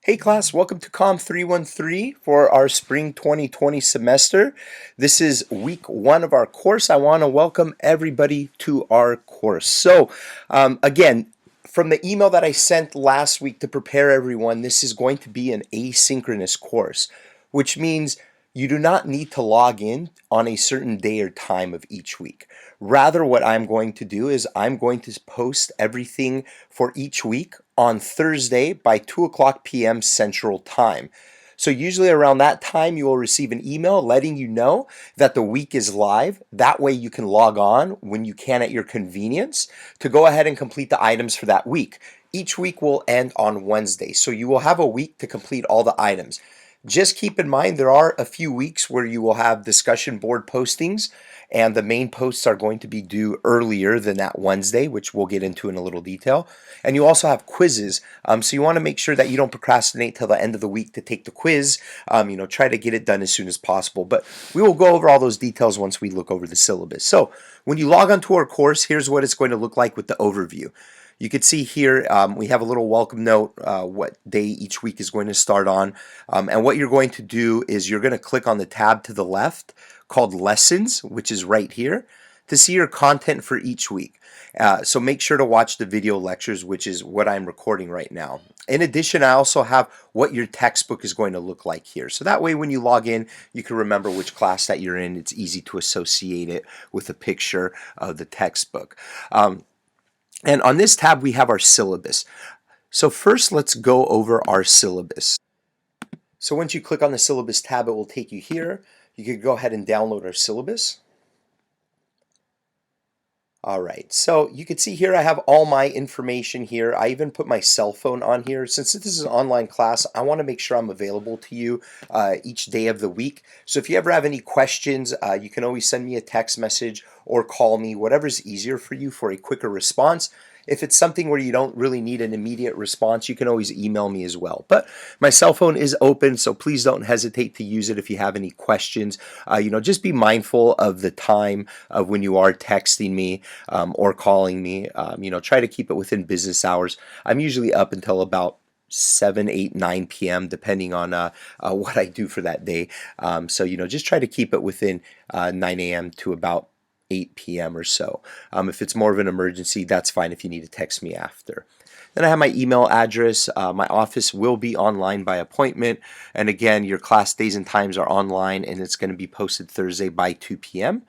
Hey class, welcome to COMM 313 for our spring 2020 semester. This is week one of our course. I want to welcome everybody to our course. Again, from the email that I sent last week to prepare everyone, this is going to be an asynchronous course, which means you do not need to log in on a certain day or time of each week. Rather, what I'm going to do is I'm going to post everything for each week on Thursday by 2 o'clock p.m. Central Time. So usually around that time, you will receive an email letting you know that the week is live. That way you can log on when you can at your convenience to go ahead and complete the items for that week. Each week will end on Wednesday, so you will have a week to complete all the items. Just keep in mind there are a few weeks where you will have discussion board postings, and the main posts are going to be due earlier than that Wednesday, which we'll get into in a little detail. And you also have quizzes, so you want to make sure that you don't procrastinate till the end of the week to take the quiz. Try to get it done as soon as possible. But we will go over all those details once we look over the syllabus. So when you log onto our course, here's what it's going to look like with the overview. You can see here we have a little welcome note, what day each week is going to start on. And what you're going to do is you're going to click on the tab to the left called Lessons, which is right here, to see your content for each week. So make sure to watch the video lectures, which is what I'm recording right now. In addition, I also have what your textbook is going to look like here. So that way when you log in, you can remember which class that you're in. It's easy to associate it with a picture of the textbook. And on this tab, we have our syllabus. So first, let's go over our syllabus. So once you click on the syllabus tab, it will take you here. You can go ahead and download our syllabus. All right, so you can see here I have all my information here. I even put my cell phone on here. Since this is an online class, I want to make sure I'm available to you each day of the week. So if you ever have any questions, you can always send me a text message or call me, whatever's easier for you for a quicker response. If it's something where you don't really need an immediate response, you can always email me as well. But my cell phone is open, so please don't hesitate to use it if you have any questions. Just be mindful of the time of when you are texting me or calling me. Try to keep it within business hours. I'm usually up until about 7, 8, 9 p.m. depending on what I do for that day. Just try to keep it within 9 a.m. to about 8 p.m. or so. If it's more of an emergency, that's fine if you need to text me after. Then I have my email address. My office will be online by appointment. And again, your class days and times are online, and it's going to be posted Thursday by 2 p.m.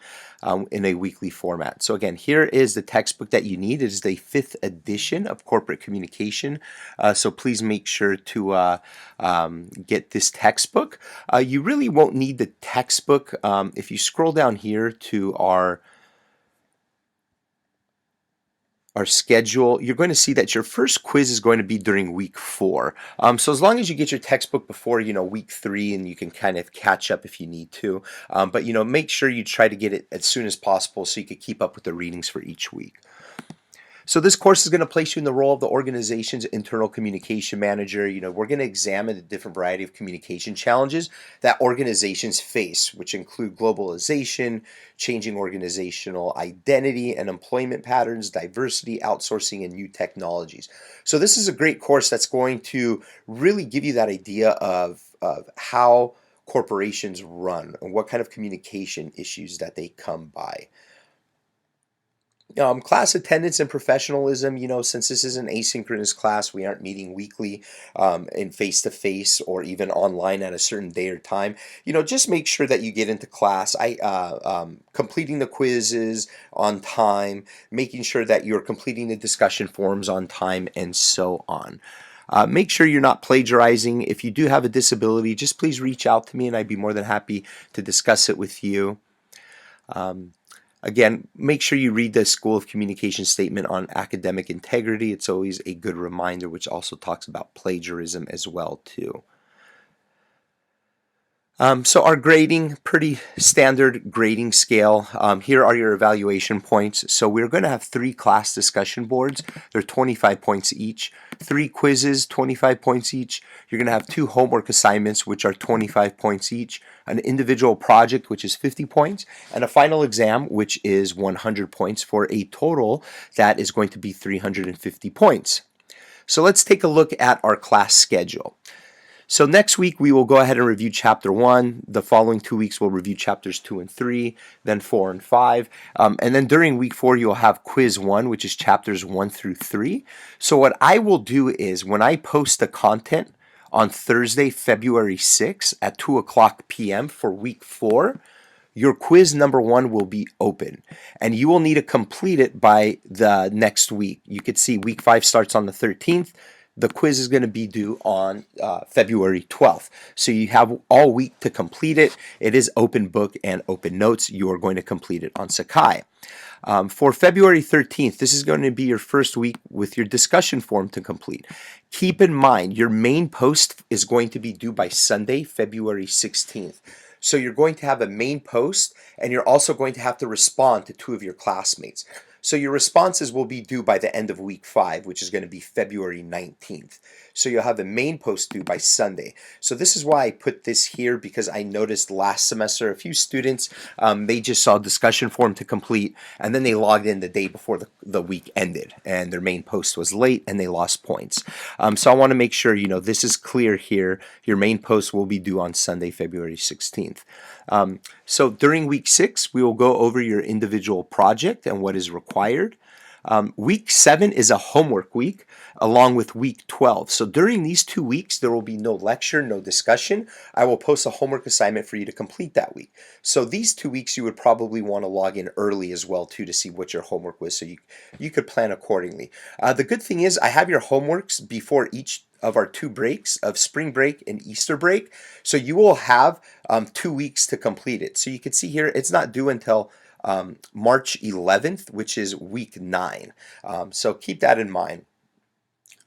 In a weekly format. So again, here is the textbook that you need. It is the 5th edition of Corporate Communication. So please make sure to get this textbook. You really won't need the textbook. If you scroll down here to our schedule, you're going to see that your first quiz is going to be during week 4. So as long as you get your textbook before, week 3, and you can kind of catch up if you need to. But make sure you try to get it as soon as possible so you can keep up with the readings for each week. So this course is going to place you in the role of the organization's internal communication manager. We're going to examine the different variety of communication challenges that organizations face, which include globalization, changing organizational identity and employment patterns, diversity, outsourcing, and new technologies. So this is a great course that's going to really give you that idea of how corporations run and what kind of communication issues that they come by. Class attendance and professionalism, since this is an asynchronous class, we aren't meeting weekly in face-to-face or even online at a certain day or time. Just make sure that you get into class. Completing the quizzes on time, making sure that you're completing the discussion forums on time, and so on. Make sure you're not plagiarizing. If you do have a disability, just please reach out to me and I'd be more than happy to discuss it with you. Again, make sure you read the School of Communication statement on academic integrity. It's always a good reminder, which also talks about plagiarism as well too. So our grading, pretty standard grading scale. Here are your evaluation points. So we're going to have 3 class discussion boards. They're 25 points each. 3 quizzes, 25 points each. You're going to have 2 homework assignments, which are 25 points each. An individual project, which is 50 points. And a final exam, which is 100 points for a total that is going to be 350 points. So let's take a look at our class schedule. So next week we will go ahead and review chapter 1. The following 2 weeks we'll review chapters 2 and 3, then 4 and 5. And then during week 4 you'll have quiz 1, which is chapters 1 through 3. So what I will do is when I post the content on Thursday, February 6th at 2 o'clock p.m. for week 4, your quiz number 1 will be open, and you will need to complete it by the next week. You could see week 5 starts on the 13th. The quiz is going to be due on February 12th. So you have all week to complete it. It is open book and open notes. You are going to complete it on Sakai. For February 13th, this is going to be your first week with your discussion form to complete. Keep in mind, your main post is going to be due by Sunday, February 16th. So you're going to have a main post, and you're also going to have to respond to 2 of your classmates. So your responses will be due by the end of week 5, which is going to be February 19th. So you'll have the main post due by Sunday. So this is why I put this here, because I noticed last semester a few students, they just saw a discussion form to complete, and then they logged in the day before the week ended, and their main post was late, and they lost points. So I want to make sure, this is clear here. Your main post will be due on Sunday, February 16th. So during week 6, we will go over your individual project and what is required. Week 7 is a homework week along with week 12. So during these 2 weeks, there will be no lecture, no discussion. I will post a homework assignment for you to complete that week. So these 2 weeks, you would probably want to log in early as well too to see what your homework was, so you could plan accordingly. The good thing is I have your homeworks before each of our 2 breaks of spring break and Easter break. So you will have 2 weeks to complete it. So you can see here, it's not due until March 11th, which is week 9. So keep that in mind.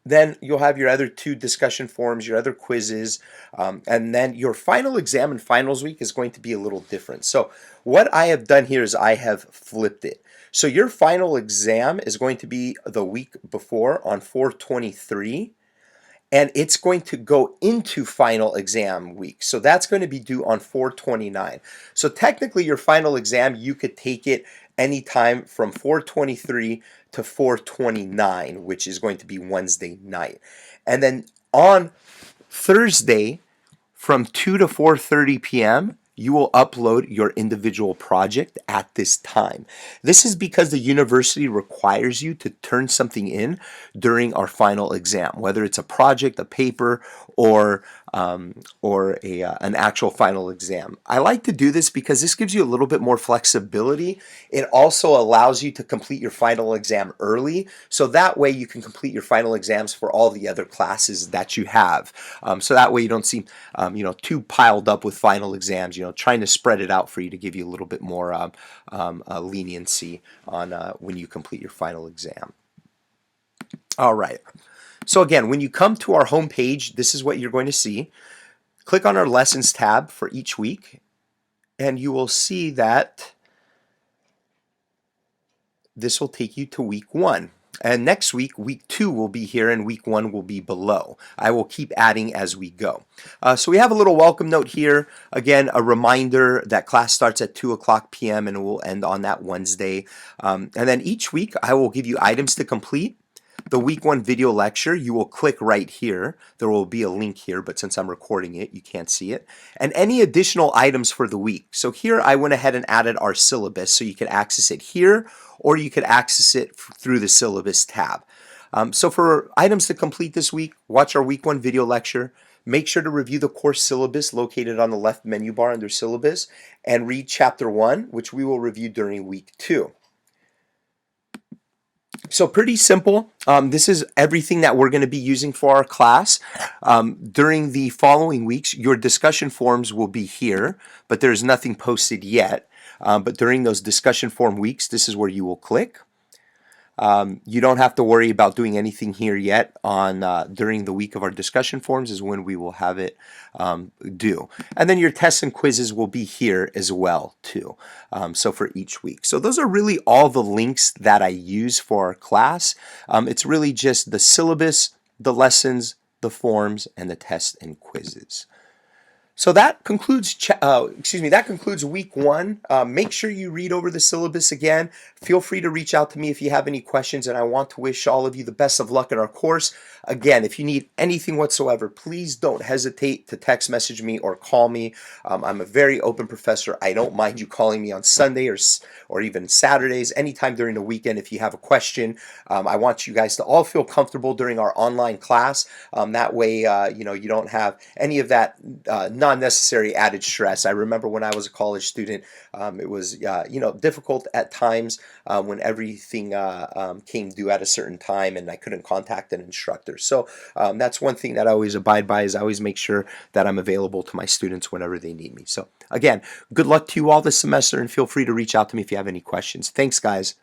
Then you'll have your other 2 discussion forums, your other quizzes, and then your final exam and finals week is going to be a little different. So what I have done here is I have flipped it. So your final exam is going to be the week before on 4/23. And it's going to go into final exam week. So that's going to be due on 4/29. So technically your final exam, you could take it anytime from 4/23 to 4/29, which is going to be Wednesday night. And then on Thursday from 2 to 4:30 p.m., you will upload your individual project at this time. This is because the university requires you to turn something in during our final exam, whether it's a project, a paper, or an actual final exam. I like to do this because this gives you a little bit more flexibility. It also allows you to complete your final exam early, so that way you can complete your final exams for all the other classes that you have. So that way you don't seem too piled up with final exams, trying to spread it out for you to give you a little bit more leniency on when you complete your final exam. All right. So again, when you come to our home page, this is what you're going to see. Click on our lessons tab for each week, and you will see that this will take you to week 1. And next week, week 2 will be here and week 1 will be below. I will keep adding as we go. So we have a little welcome note here. Again, a reminder that class starts at 2 o'clock p.m. and it will end on that Wednesday. And then each week, I will give you items to complete. The week 1 video lecture, you will click right here. There will be a link here, but since I'm recording it, you can't see it. And any additional items for the week. So here I went ahead and added our syllabus, so you can access it here, or you could access it through the syllabus tab. So for items to complete this week, watch our week 1 video lecture. Make sure to review the course syllabus located on the left menu bar under syllabus, and read chapter 1, which we will review during week 2. So pretty simple. This is everything that we're going to be using for our class. During the following weeks, your discussion forums will be here, but there's nothing posted yet. But during those discussion forum weeks, this is where you will click. You don't have to worry about doing anything here yet. During the week of our discussion forums is when we will have it due. And then your tests and quizzes will be here as well too. So for each week. So those are really all the links that I use for our class. It's really just the syllabus, the lessons, the forms, and the tests and quizzes. So that concludes, that concludes week one. Make sure you read over the syllabus again. Feel free to reach out to me if you have any questions, and I want to wish all of you the best of luck in our course. Again, if you need anything whatsoever, please don't hesitate to text message me or call me. I'm a very open professor. I don't mind you calling me on Sunday or even Saturdays, anytime during the weekend if you have a question. I want you guys to all feel comfortable during our online class. That way, you don't have any of that non-necessary added stress. I remember when I was a college student, it was difficult at times when everything came due at a certain time and I couldn't contact an instructor. So that's one thing that I always abide by, is I always make sure that I'm available to my students whenever they need me. So again, good luck to you all this semester, and feel free to reach out to me if you have any questions. Thanks, guys.